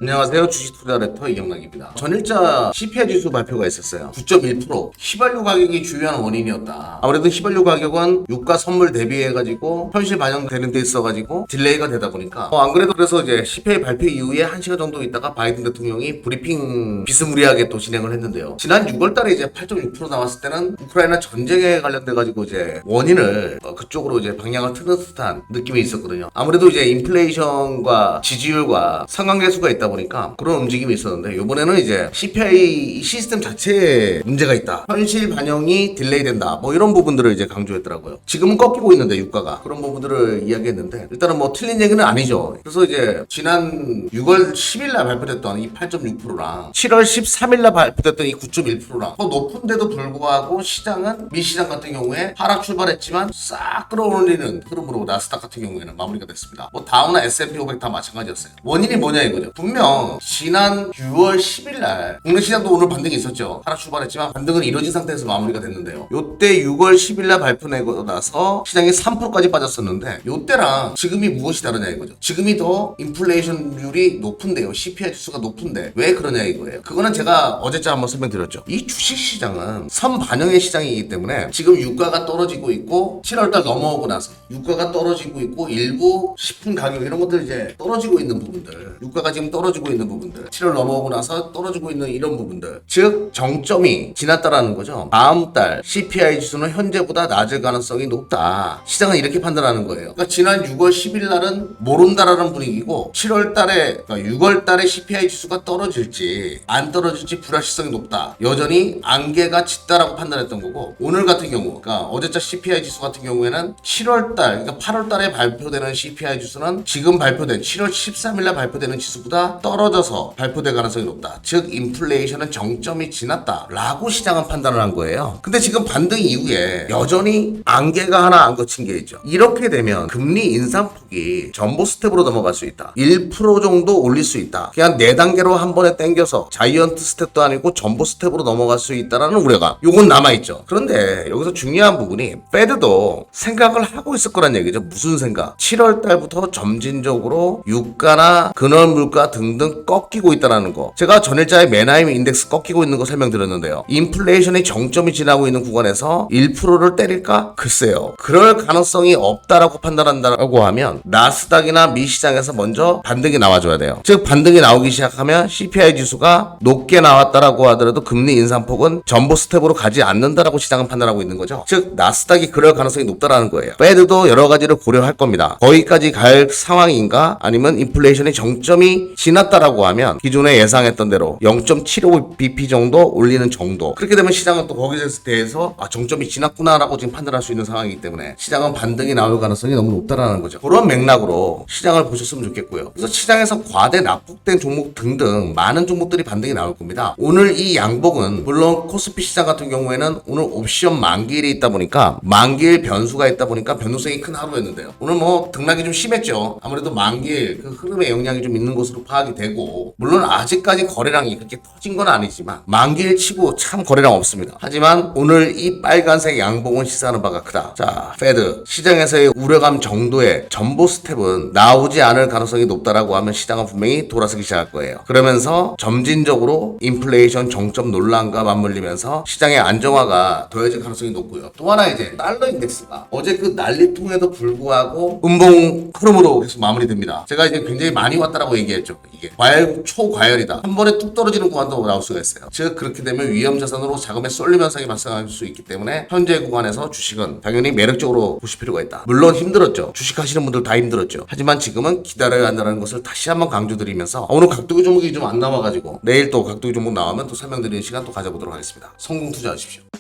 안녕하세요. 주식투자레터 이경락입니다. 전일자 CPI 지수 발표가 있었어요. 9.1%. 휘발유 가격이 주요한 원인이었다. 아무래도 휘발유 가격은 유가 선물 대비해가지고 현실 반영되는 데 있어가지고 딜레이가 되다 보니까 안 그래도 그래서 이제 CPI 발표 이후에 1시간 정도 있다가 바이든 대통령이 브리핑 비스무리하게 또 진행을 했는데요. 지난 6월달에 이제 8.6% 나왔을 때는 우크라이나 전쟁에 관련돼가지고 이제 원인을 그쪽으로 이제 방향을 트는 듯한 느낌이 있었거든요. 아무래도 이제 인플레이션과 지지율과 상관계수가 있다 보니까 그런 움직임이 있었는데 이번에는 이제 CPI 시스템 자체에 문제가 있다. 현실 반영이 딜레이 된다. 뭐 이런 부분들을 이제 강조했더라고요. 지금은 꺾이고 있는데 유가가 그런 부분들을 이야기했는데 일단은 뭐 틀린 얘기는 아니죠. 그래서 이제 지난 6월 10일 날 발표됐던 이 8.6%랑 7월 13일 날 발표됐던 이 9.1%랑 더 높은데도 불구하고 시장은 미시장 같은 경우에 하락 출발했지만 싹 끌어올리는 흐름으로 나스닥 같은 경우에는 마무리가 됐습니다. 뭐 다우나 S&P 500 다 마찬가지였어요. 원인이 뭐냐 이거죠. 분명 지난 6월 10일 날 국내 시장도 오늘 반등이 있었죠. 하락 출발했지만 반등은 이루어진 상태에서 마무리가 됐는데요. 요때 6월 10일 날 발표 내고 나서 시장이 3%까지 빠졌었는데 요때랑 지금이 무엇이 다르냐 이거죠. 지금이 더 인플레이션율이 높은데요. CPI 지수가 높은데 왜 그러냐 이거예요. 그거는 제가 어제자 한번 설명드렸죠. 이 주식시장은 선반영의 시장이기 때문에 지금 유가가 떨어지고 있고 7월달 넘어오고 나서 유가가 떨어지고 있고 일부 식품 가격 이런 것들 이제 떨어지고 있는 부분들 유가가 지금 떨어지고 있는 부분들 7월 넘어오고 나서 떨어지고 있는 이런 부분들 즉 정점이 지났다라는 거죠. 다음 달 CPI 지수는 현재보다 낮을 가능성이 높다. 시장은 이렇게 판단하는 거예요. 그러니까 지난 6월 10일 날은 모른다라는 분위기고 7월 달에 그러니까 6월 달에 CPI 지수가 떨어질지 안 떨어질지 불확실성이 높다. 여전히 안개가 짙다라고 판단했던 거고 오늘 같은 경우 그러니까 어제자 CPI 지수 같은 경우에는 7월 달 그러니까 8월 달에 발표되는 CPI 지수는 지금 발표된 7월 13일 날 발표되는 지수보다 떨어져서 발표될 가능성이 높다. 즉 인플레이션은 정점이 지났다 라고 시장은 판단을 한 거예요. 근데 지금 반등 이후에 여전히 안개가 하나 안 거친 게 있죠. 이렇게 되면 금리 인상폭이 전보 스텝으로 넘어갈 수 있다. 1% 정도 올릴 수 있다. 그냥 4단계로 한 번에 땡겨서 자이언트 스텝도 아니고 전보 스텝으로 넘어갈 수 있다라는 우려가 요건 남아있죠. 그런데 여기서 중요한 부분이 페드도 생각을 하고 있을 거란 얘기죠. 무슨 생각? 7월 달부터 점진적으로 유가나 근원 물가 등등 꺾이고 있다는 거. 제가 전일자의 맨하임 인덱스 꺾이고 있는 거 설명드렸는데요. 인플레이션의 정점이 지나고 있는 구간에서 1%를 때릴까? 글쎄요. 그럴 가능성이 없다라고 판단한다고 하면 나스닥이나 미시장에서 먼저 반등이 나와줘야 돼요. 즉 반등이 나오기 시작하면 CPI 지수가 높게 나왔다라고 하더라도 금리 인상폭은 전보 스텝으로 가지 않는다라고 시장은 판단하고 있는 거죠. 즉 나스닥이 그럴 가능성이 높다라는 거예요. 페드도 여러 가지를 고려할 겁니다. 거기까지 갈 상황인가? 아니면 인플레이션의 정점이 지났다라고 하면 기존에 예상했던 대로 0.75bp 정도 올리는 정도. 그렇게 되면 시장은 또 거기에 대해서 정점이 지났구나라고 지금 판단할 수 있는 상황이기 때문에 시장은 반등이 나올 가능성이 너무 높다라는 거죠. 그런 맥락으로 시장을 보셨으면 좋겠고요. 그래서 시장에서 과대 납북된 종목 등등 많은 종목들이 반등이 나올 겁니다. 오늘 이 양복은 물론 코스피 시장 같은 경우에는 오늘 옵션 만기일이 있다 보니까 만기일 변수가 있다 보니까 변동성이 큰 하루였는데요. 오늘 뭐 등락이 좀 심했죠. 아무래도 만기일 그 흐름에 영향이 좀 있는 것으로 파악이 되고 물론 아직까지 거래량이 그렇게 터진 건 아니지만 만기일 치고 참 거래량 없습니다. 하지만 오늘 이 빨간색 양봉은 시사하는 바가 크다. 자, 페드 시장에서의 우려감 정도의 전보 스텝은 나오지 않을 가능성이 높다라고 하면 시장은 분명히 돌아서기 시작할 거예요. 그러면서 점진적으로 인플레이션 정점 논란과 맞물리면서 시장의 안정화가 더해질 가능성이 높고요. 또 하나 이제 달러 인덱스가 어제 그 난리통에도 불구하고 음봉 흐름으로 계속 마무리됩니다. 제가 이제 굉장히 많이 왔다라고 얘기했죠. 이게 과열 초과열이다. 한 번에 뚝 떨어지는 구간도 나올 수가 있어요. 즉 그렇게 되면 위험 자산으로 자금의 쏠림 현상이 발생할 수 있기 때문에 현재 구간에서 주식은 당연히 매력적으로 보실 필요가 있다. 물론 힘들었죠. 주식하시는 분들 다 힘들었죠. 하지만 지금은 기다려야 한다는 것을 다시 한번 강조드리면서 오늘 각도기 종목이 좀 안 나와가지고 내일 또 각도기 종목 나오면 또 설명드리는 시간 또 가져보도록 하겠습니다. 성공 투자하십시오.